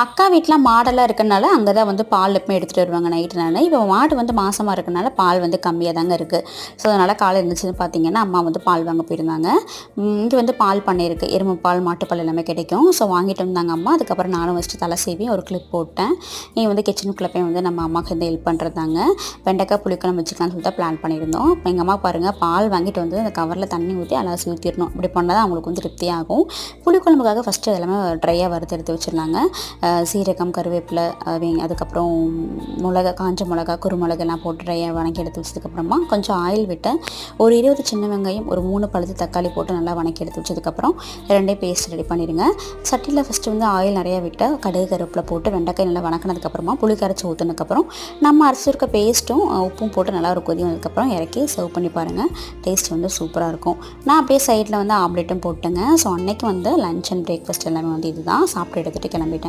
அக்கா வீட்லாம் மாடெல்லாம் இருக்கனால அங்கே தான் வந்து பால் எப்பவுமே எடுத்துகிட்டு வருவாங்க நைட்டுனால. இப்போ மாடு வந்து மாசமாக இருக்கனால பால் வந்து கம்மியாக தாங்க இருக்குது. ஸோ அதனால் காலையில் எழுந்திரிச்சதும் பார்த்தீங்கன்னா அம்மா வந்து பால் வாங்க போயிருந்தாங்க. இங்கே வந்து பால் பண்ணை இருக்குது, எருமை பால் மாட்டுப்பால் எல்லாமே கிடைக்கும். ஸோ வாங்கிட்டு வந்தாங்க அம்மா. அதுக்கப்புறம் நானும் வச்சுட்டு தலை சீவி ஒரு கிளிப் போட்டேன். இங்கே வந்து கிச்சனுக்குள்ளே போய் வந்து நம்ம அம்மாவுக்கு வந்து ஹெல்ப் பண்ணுறதாங்க. வெண்டைக்காய் புளிக்குழம்பு வச்சுக்கலாம்னு சொல்லிட்டு பிளான் பண்ணியிருந்தோம். இப்போ எங்கள் அம்மா பாருங்கள், பால் வாங்கிட்டு வந்து அந்த கவரில் தண்ணி ஊற்றி அலசி ஊற்றிடணும். இப்படி பண்ணால் தான் அவங்களுக்கு வந்து திருப்தியாகும். புளிக்குழம்புக்காக ஃபஸ்ட்டு எல்லாமே ட்ரையாக வறுத்து எடுத்து வச்சுருந்தாங்க. சீரகம், கருவேப்பிலை, அதுக்கப்புறம் மிளகா, காஞ்ச மிளகா, குறுமிளகு எல்லாம் போட்டு ட்ரையாக வணக்கி எடுத்து வச்சதுக்கப்புறமா கொஞ்சம் ஆயில் விட்டேன். ஒரு 20 சின்ன வெங்காயம், ஒரு 3 பழுத்து தக்காளி போட்டு நல்லா வணக்கி எடுத்து வச்சதுக்கப்புறம் ரெண்டையும் பேஸ்ட் ரெடி பண்ணிடுங்க. சட்டியில் ஃபஸ்ட்டு வந்து ஆயில் நிறையா விட்டு கடுகு கருவேப்பிலை போட்டு வெண்டைக்காய் நல்லா வணக்கினதுக்கப்புறமா புளி கரைச்சி ஊற்றினதுக்கப்புறம் நம்ம அரைச்சிருக்க பேஸ்ட்டும் உப்பும் போட்டு நல்லா ஒரு கொதி வந்ததுக்கப்புறம் இறக்கி சர்வ் பண்ணி பாருங்கள். டேஸ்ட் வந்து சூப்பராக இருக்கும். நான் அப்படியே சைடில் வந்து ஆம்லேட்டும் போட்டேங்க. ஸோ அன்றைக்கி வந்து லஞ்ச் அண்ட் பிரேக்ஃபாஸ்ட் எல்லாமே வந்து இதுதான் சாப்பிட்டு எடுத்துகிட்டு கிளம்பிட்டேன்.